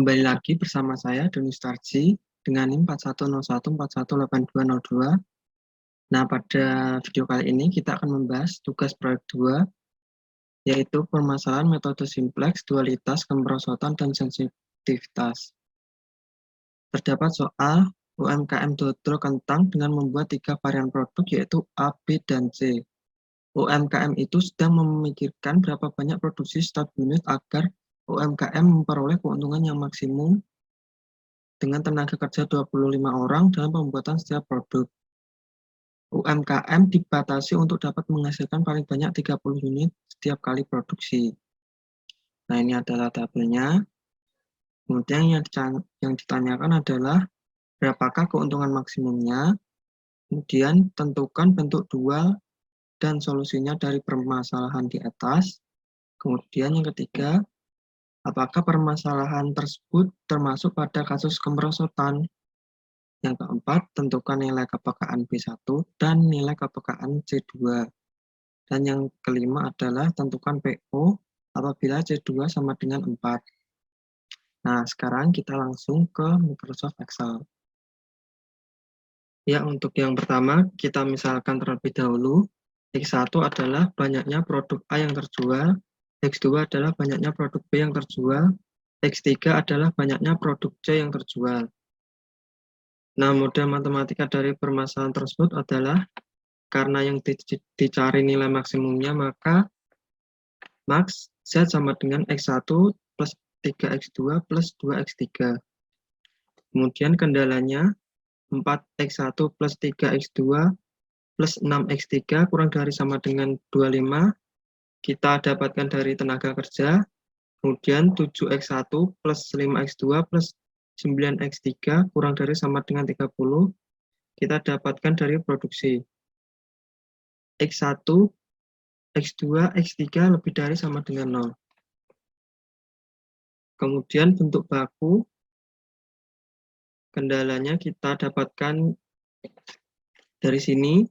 Kembali lagi bersama saya Doni Starji dengan NIM 4101418202. Nah, pada video kali ini kita akan membahas tugas proyek 2, yaitu permasalahan metode simplex, dualitas, kemerosotan, dan sensitivitas. Terdapat soal UMKM dodol kentang dengan membuat 3 varian produk, yaitu A, B, dan C. UMKM itu sedang memikirkan berapa banyak produksi setiap unit agar UMKM memperoleh keuntungan yang maksimum dengan tenaga kerja 25 orang dalam pembuatan setiap produk. UMKM dibatasi untuk dapat menghasilkan paling banyak 30 unit setiap kali produksi. Nah, ini adalah tabelnya. Kemudian yang ditanyakan adalah berapakah keuntungan maksimumnya. Kemudian tentukan bentuk dual dan solusinya dari permasalahan di atas. Kemudian yang ketiga, apakah permasalahan tersebut termasuk pada kasus kemerosotan? Yang keempat, tentukan nilai kepekaan B1 dan nilai kepekaan C2. Dan yang kelima adalah tentukan PO apabila C2 sama dengan 4. Nah, sekarang kita langsung ke Microsoft Excel. Ya, untuk yang pertama, kita misalkan terlebih dahulu, X1 adalah banyaknya produk A yang terjual, X2 adalah banyaknya produk B yang terjual, X3 adalah banyaknya produk C yang terjual. Nah, model matematika dari permasalahan tersebut adalah karena yang dicari nilai maksimumnya, maka max Z sama dengan X1 plus 3X2 plus 2X3. Kemudian kendalanya 4X1 plus 3X2 plus 6X3 kurang dari sama dengan 25. Kita dapatkan dari tenaga kerja. Kemudian 7X1 plus 5X2 plus 9X3 kurang dari sama dengan 30. Kita dapatkan dari produksi. X1, X2, X3 lebih dari sama dengan 0. Kemudian bentuk baku, kendalanya kita dapatkan dari sini,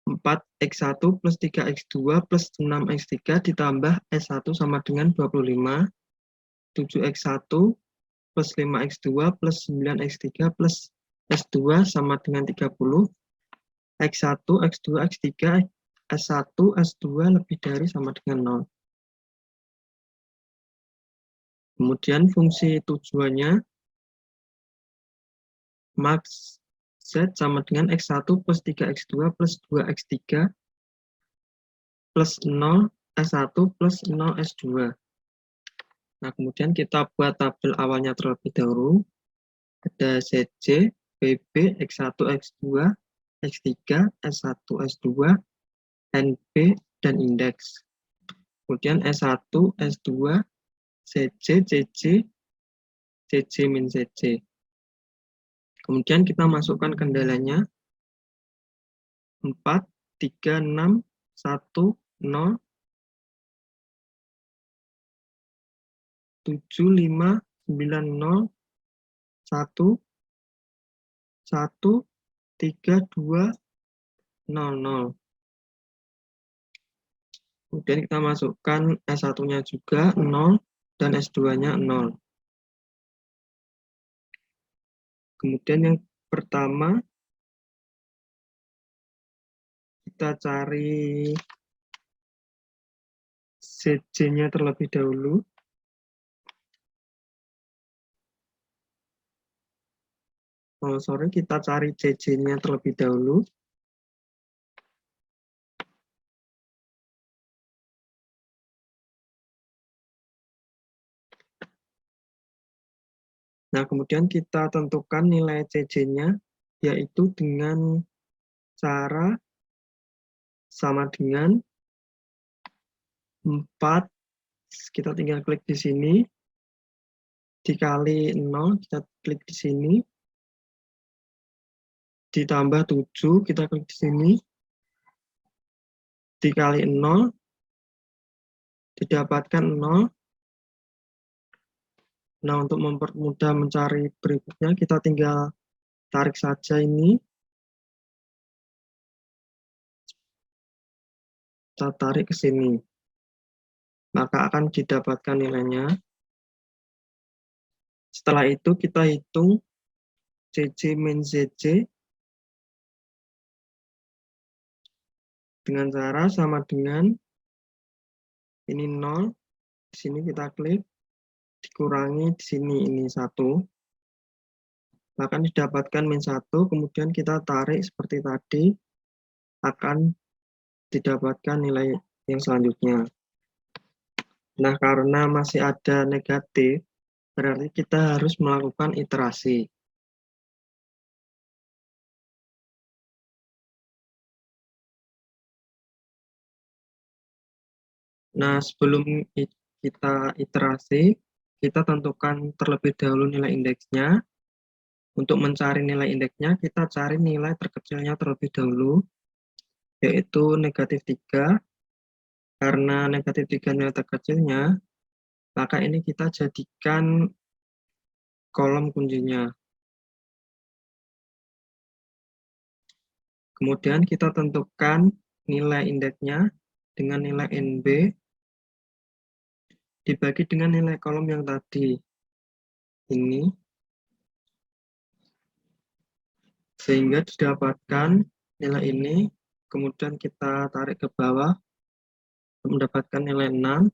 4X1 plus 3X2 plus 6X3 ditambah S1 sama dengan 25, 7X1 plus 5X2 plus 9X3 plus S2 sama dengan 30, X1, X2, X3, S1, S2 lebih dari sama dengan 0. Kemudian fungsi tujuannya, max Z sama dengan X1 plus 3X2 plus 2X3 plus 0 S1 plus 0 S2. Nah, kemudian kita buat tabel awalnya terlebih dahulu. Ada ZC, BB, X1, X2, X3, S1, S2, NB, dan indeks. Kemudian S1, S2, CC, CC, CC min CC. Kemudian kita masukkan kendalanya 4, 3, 6, 1, 0, 7, 5, 9, 0, 1, 1, 3, 2, 0, 0. Kemudian kita masukkan S1-nya juga 0 dan S2-nya 0. Kemudian yang pertama, kita cari CC-nya terlebih dahulu. Oh, sorry, kita cari CC-nya terlebih dahulu. Nah, kemudian kita tentukan nilai CC-nya, yaitu dengan cara sama dengan 4, kita tinggal klik di sini, dikali 0, kita klik di sini, ditambah 7, kita klik di sini, dikali 0, didapatkan 0. Nah, untuk mempermudah mencari berikutnya, kita tinggal tarik saja ini. Kita tarik ke sini. Maka akan didapatkan nilainya. Setelah itu kita hitung CC min ZC dengan cara sama dengan ini 0, di sini kita klik, dikurangi di sini ini 1, akan didapatkan min 1, kemudian kita tarik seperti tadi, akan didapatkan nilai yang selanjutnya. Nah, karena masih ada negatif, berarti kita harus melakukan iterasi. Nah, sebelum kita iterasi, kita tentukan terlebih dahulu nilai indeksnya. Untuk mencari nilai indeksnya, kita cari nilai terkecilnya terlebih dahulu, yaitu negatif 3. Karena negatif 3 nilai terkecilnya, maka ini kita jadikan kolom kuncinya. Kemudian kita tentukan nilai indeksnya dengan nilai NB dibagi dengan nilai kolom yang tadi ini, sehingga didapatkan nilai ini, kemudian kita tarik ke bawah untuk mendapatkan nilai 6.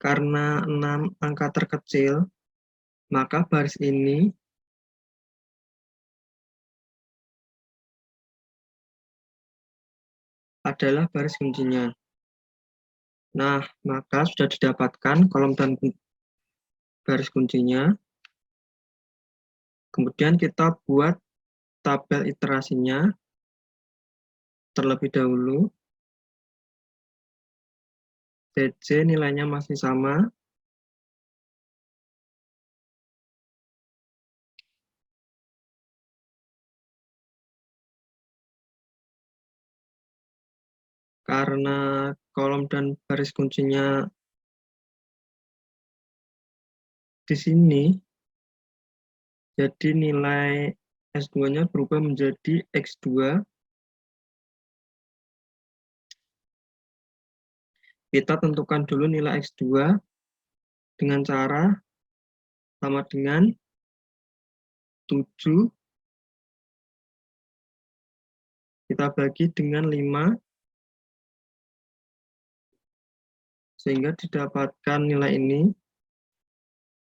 Karena 6 angka terkecil, maka baris ini adalah baris kuncinya. Nah, maka sudah didapatkan kolom dan baris kuncinya. Kemudian kita buat tabel iterasinya terlebih dahulu. CC nilainya masih sama. Karena kolom dan baris kuncinya di sini, jadi nilai S2-nya berubah menjadi X2. Kita tentukan dulu nilai X2 dengan cara sama dengan 7 kita bagi dengan 5, sehingga didapatkan nilai ini.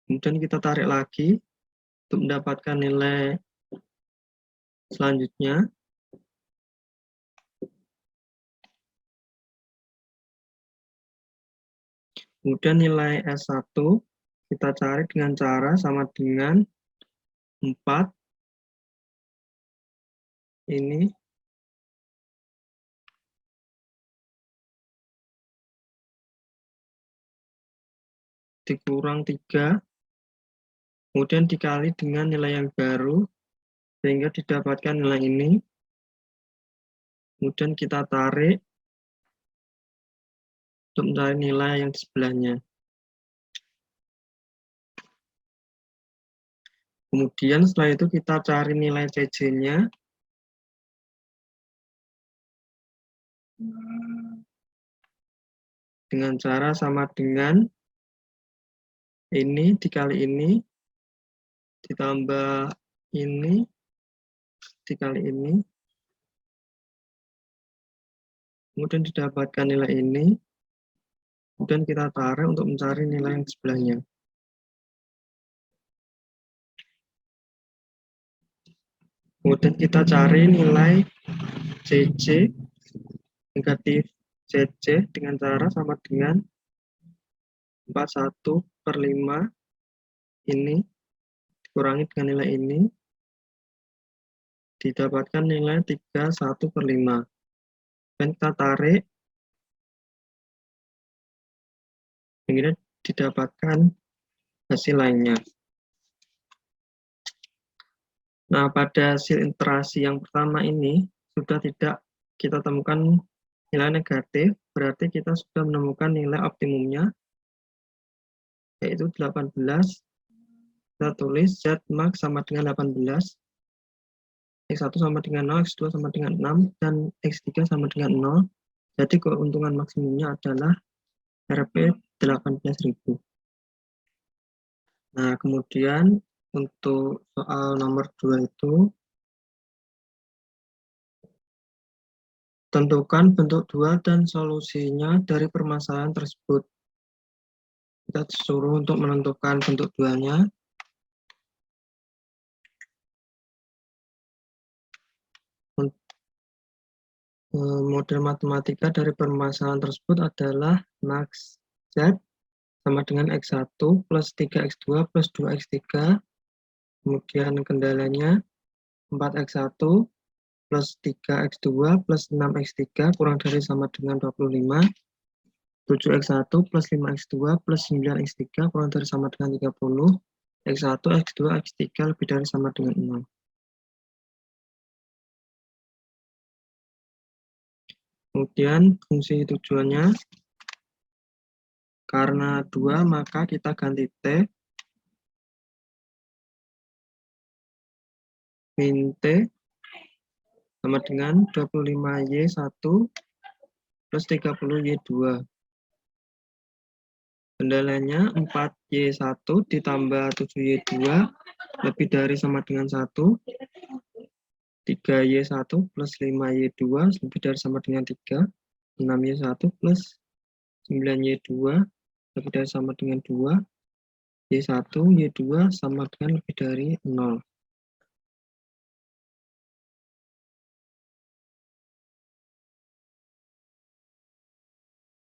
Kemudian kita tarik lagi untuk mendapatkan nilai selanjutnya. Kemudian nilai S1 kita cari dengan cara sama dengan 4. Ini dikurang 3, kemudian dikali dengan nilai yang baru, sehingga didapatkan nilai ini. Kemudian kita tarik untuk mencari nilai yang di sebelahnya. Kemudian setelah itu kita cari nilai CC-nya. Dengan cara sama dengan ini dikali ini, ditambah ini, dikali ini. Kemudian didapatkan nilai ini. Kemudian kita tarik untuk mencari nilai yang di sebelahnya. Kemudian kita cari nilai CC negatif CC dengan cara sama dengan 41/5 ini dikurangi dengan nilai ini, didapatkan nilai 31/5. Dan kita tarik, kemudian didapatkan hasil lainnya. Nah, pada hasil iterasi yang pertama ini sudah tidak kita temukan nilai negatif, berarti kita sudah menemukan nilai optimumnya, yaitu 18. Kita tulis Z max sama dengan 18, X1 sama dengan 0, X2 sama dengan 6, dan X3 sama dengan 0. Jadi keuntungan maksimumnya adalah Rp 18.000. Nah, kemudian untuk soal nomor 2 itu, tentukan bentuk 2 dan solusinya dari permasalahan tersebut. Kita disuruh untuk menentukan bentuk 2-nya. Model matematika dari permasalahan tersebut adalah max Z sama dengan X1 plus 3X2 plus 2X3. Kemudian kendalanya 4X1 plus 3X2 plus 6X3 kurang dari sama dengan 25. 7X1 plus 5X2 plus 9X3 kurang dari sama dengan 30. X1, X2, X3 lebih dari sama dengan 0. Kemudian fungsi tujuannya, karena 2 maka kita ganti T min T sama dengan 25Y1 plus 30Y2. Kendalanya 4Y1 ditambah 7Y2 lebih dari sama dengan 1. 3Y1 plus 5Y2 lebih dari sama dengan 3. 6Y1 plus 9Y2 lebih dari sama dengan 2. Y1, Y2 sama dengan lebih dari 0.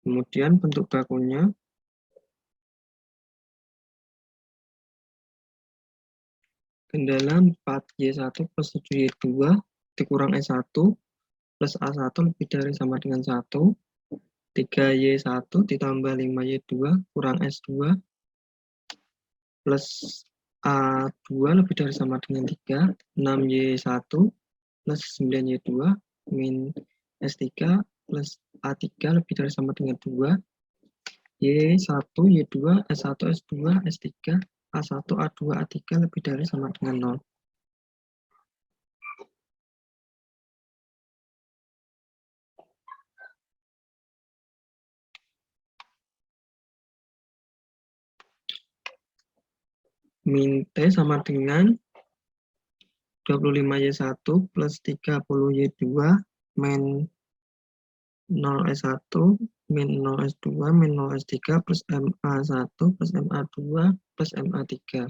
Kemudian bentuk bakunya, kendala 4Y1 plus 7Y2 dikurang S1 plus A1 lebih dari sama dengan 1. 3Y1 ditambah 5Y2 kurang S2 plus A2 lebih dari sama dengan 3. 6Y1 plus 9Y2 min S3 plus A3 lebih dari sama dengan 2. Y1, Y2, S1, S2, S3, A1, A2, A3 lebih dari sama dengan 0. Min T sama dengan 25Y1 plus 30Y2 min 0S1 min 0S2 min 0S3 plus MA1 plus MA2 plus MA3.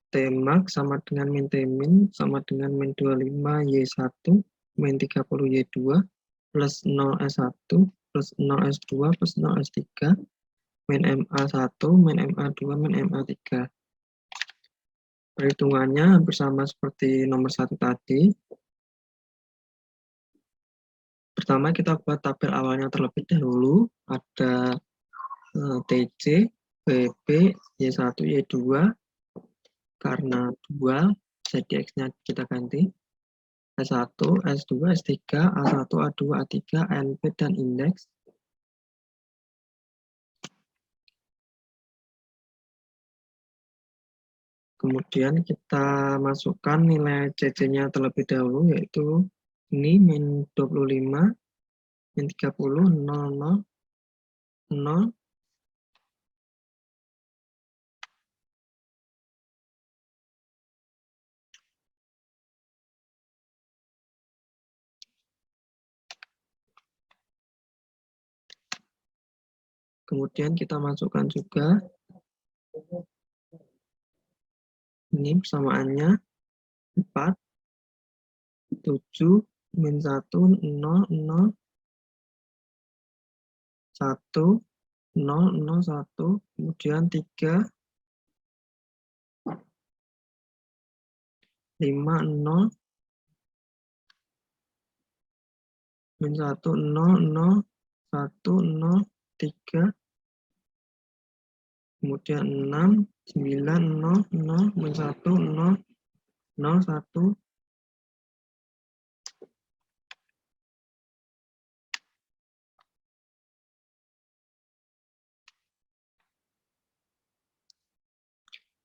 T-max sama dengan min T-min sama dengan min 25Y1 min 30Y2 plus 0S1 plus 0S2 plus 0S3 min MA1 min MA2 min MA3. Perhitungannya hampir sama seperti nomor 1 tadi. Pertama kita buat tabel awalnya terlebih dahulu. Ada TC, BP, Y1, Y2. Karena 2, jadi X-nya kita ganti. S1, S2, S3, A1, A2, A3, NP, dan indeks. Kemudian kita masukkan nilai CC-nya terlebih dahulu, yaitu ini min 25, min 30, 0, 0, 0. Kemudian kita masukkan juga ini persamaannya 4, 7, min 1, 0, 0, 1, 0, 0, 1, kemudian 3, 5, 0, min 1, 0, 0, 1, 0, 3, kemudian 6, 9, 0, 0, min 1, 0, 0, 1.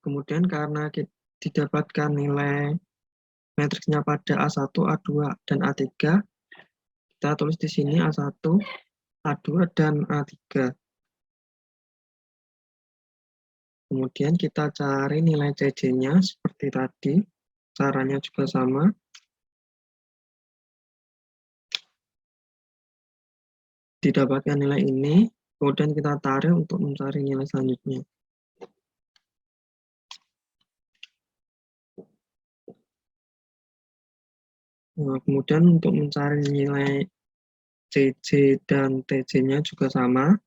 Kemudian karena didapatkan nilai matriksnya pada A1, A2, dan A3, kita tulis di sini A1 A2 dan A3. Kemudian kita cari nilai CC-nya seperti tadi. Caranya juga sama. Didapatkan nilai ini, kemudian kita tarik untuk mencari nilai selanjutnya. Nah, kemudian untuk mencari nilai CC dan TC-nya juga sama.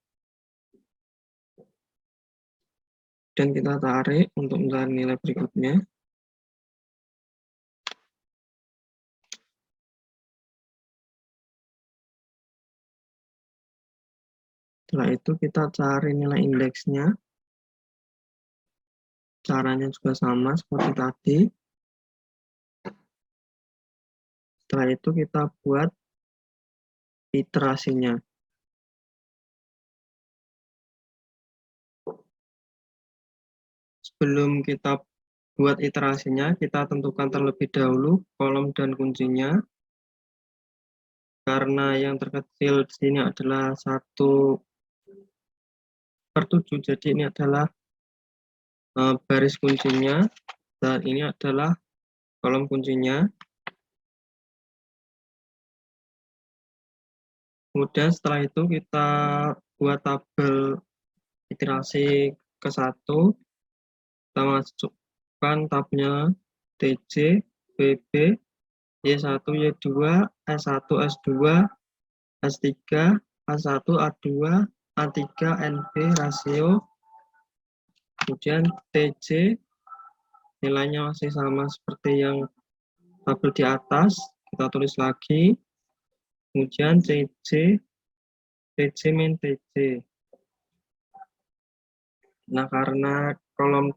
Dan kita tarik untuk mencari nilai berikutnya. Setelah itu kita cari nilai indeksnya. Caranya juga sama seperti tadi. Setelah itu kita buat iterasinya. Sebelum kita buat iterasinya, kita tentukan terlebih dahulu kolom dan kuncinya. Karena yang terkecil di sini adalah 1/7, jadi ini adalah baris kuncinya, dan ini adalah kolom kuncinya. Kemudian setelah itu kita buat tabel iterasi ke-1. Kita masukkan tabnya TC, BB, Y1, Y2, S1, S2, S3, A1, A2, A3, NB, rasio. Kemudian TC nilainya masih sama seperti yang tabel di atas, kita tulis lagi. Kemudian CC, TC min TC. Nah, karena kolom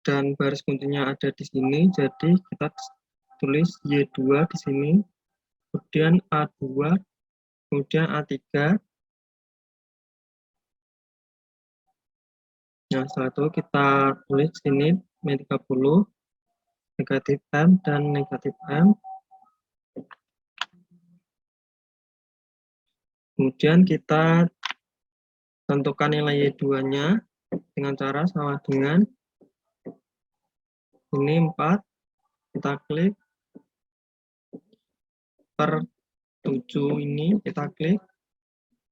dan baris kuncinya ada di sini, jadi kita tulis Y2 di sini, kemudian A2, kemudian A3. Nah, setelah itu kita tulis sini min 30, negatif M, dan negatif M. Kemudian kita tentukan nilai Y2-nya dengan cara sama dengan ini 4. Kita klik per 7 ini, kita klik,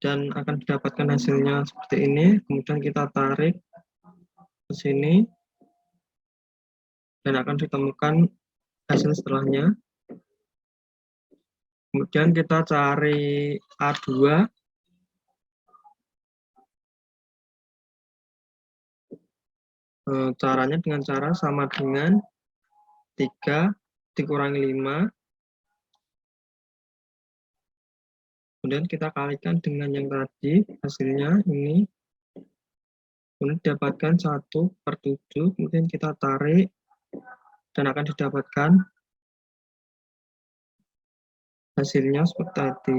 dan akan didapatkan hasilnya seperti ini. Kemudian kita tarik ke sini, dan akan ditemukan hasil setelahnya. Kemudian kita cari A2. Caranya dengan cara sama dengan 3 dikurangi 5. Kemudian kita kalikan dengan yang tadi, hasilnya ini. Kemudian didapatkan 1/7, kemudian kita tarik, dan akan didapatkan hasilnya seperti tadi.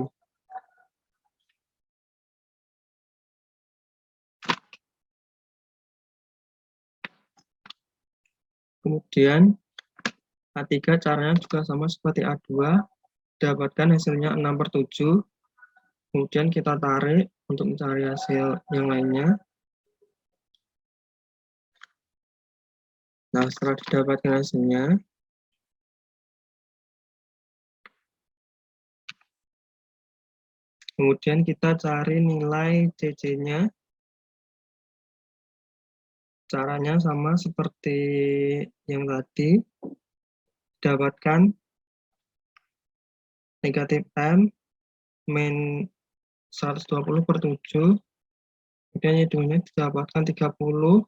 Kemudian A3 caranya juga sama seperti A2, dapatkan hasilnya 6/7, kemudian kita tarik untuk mencari hasil yang lainnya. Nah, setelah didapatkan hasilnya, kemudian kita cari nilai CC-nya. Caranya sama seperti yang tadi, dapatkan negatif M min 120/7, kemudian Y2-nya didapatkan 30,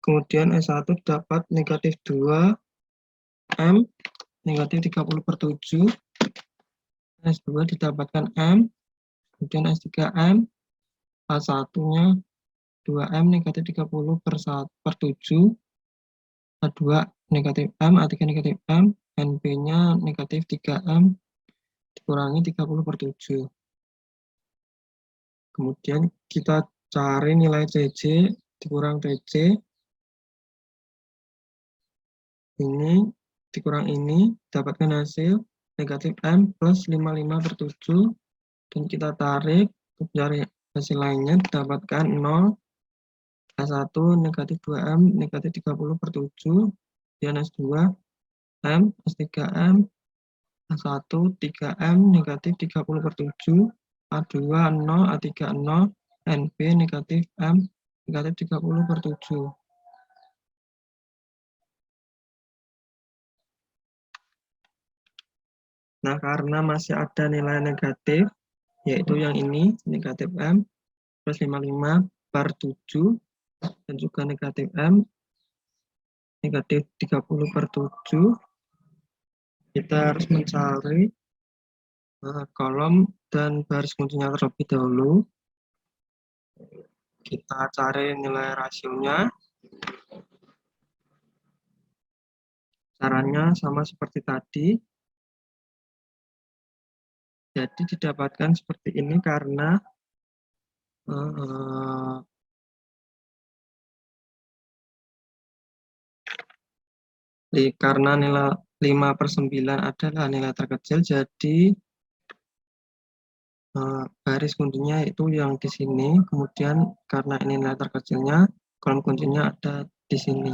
kemudian S1 dapat negatif 2 M negatif 30/7, S2 didapatkan M, kemudian S3 M, A1-nya 2M negatif 30/7, A2 negatif M, A3 negatif M, NB-nya negatif 3M dikurangi 30/7. Kemudian kita cari nilai CC dikurang TC. Ini dikurang ini, dapatkan hasil negatif M plus 55/7. dan kita tarik untuk cari hasil lainnya, dapatkan 0, S1 negatif 2M negatif 30/7, dan S2 M, S3M, A1 3M negatif 30/7, A2 0, A3 0, NB negatif M negatif 30/7. Nah, karena masih ada nilai negatif, yaitu yang ini, negatif M, plus 55/7, dan juga negatif M, negatif 30/7, kita harus mencari kolom dan baris kuncinya terlebih dahulu. Kita cari nilai rasionya. Caranya sama seperti tadi. Jadi didapatkan seperti ini karena nilai 5/9 adalah nilai terkecil, jadi baris kuncinya itu yang di sini. Kemudian karena ini nilai terkecilnya, kolom kuncinya ada di sini.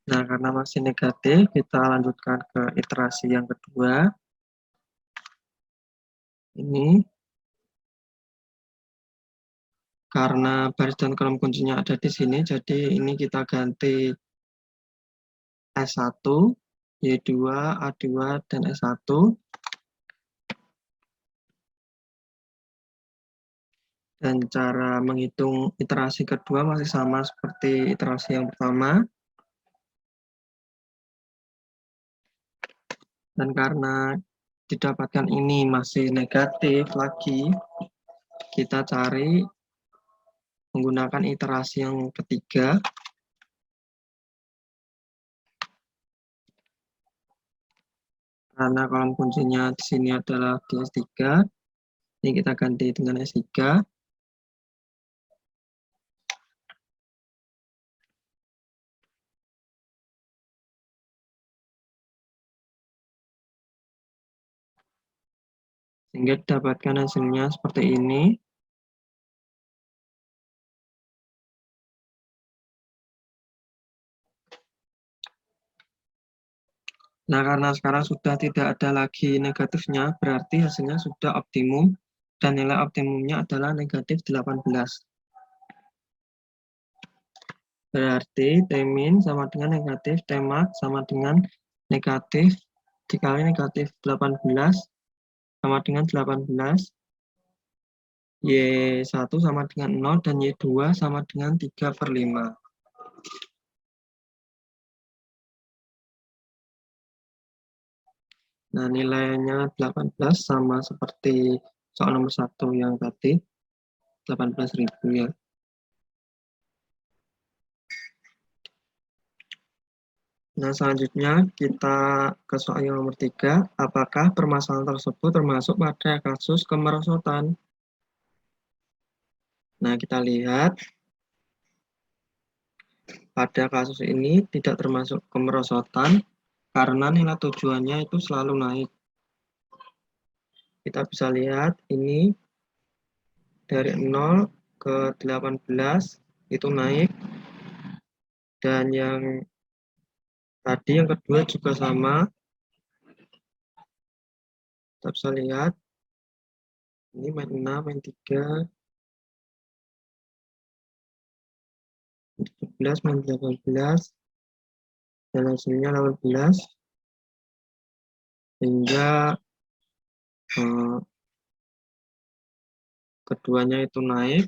Nah, karena masih negatif, kita lanjutkan ke iterasi yang kedua. Ini karena baris dan kolom kuncinya ada di sini, jadi ini kita ganti S1, Y2, A2, dan S1. Dan cara menghitung iterasi kedua masih sama seperti iterasi yang pertama. Dan karena didapatkan ini masih negatif lagi, kita cari menggunakan iterasi yang ketiga. Karena kolom kuncinya di sini adalah di S3, ini kita ganti dengan S3. Sehingga didapatkan hasilnya seperti ini. Nah, karena sekarang sudah tidak ada lagi negatifnya, berarti hasilnya sudah optimum, dan nilai optimumnya adalah negatif 18. Berarti T-min sama dengan negatif, T-max sama dengan negatif dikali negatif 18 sama dengan 18, Y1 sama dengan 0, dan Y2 sama dengan 3/5. Nah, nilainya 18 sama seperti soal nomor 1 yang tadi, 18.000 ya. Nah, selanjutnya kita ke soal yang nomor 3. Apakah permasalahan tersebut termasuk pada kasus kemerosotan? Nah, kita lihat pada kasus ini tidak termasuk kemerosotan karena nilai tujuannya itu selalu naik. Kita bisa lihat ini dari 0 ke 18 itu naik, dan yang tadi yang kedua juga sama. Kita bisa lihat ini main 6, main 3, 17, main 18, dan hasilnya 18, hingga keduanya itu naik.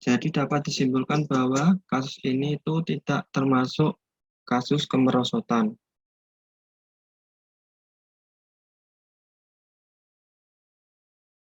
Jadi dapat disimpulkan bahwa kasus ini itu tidak termasuk kasus kemerosotan.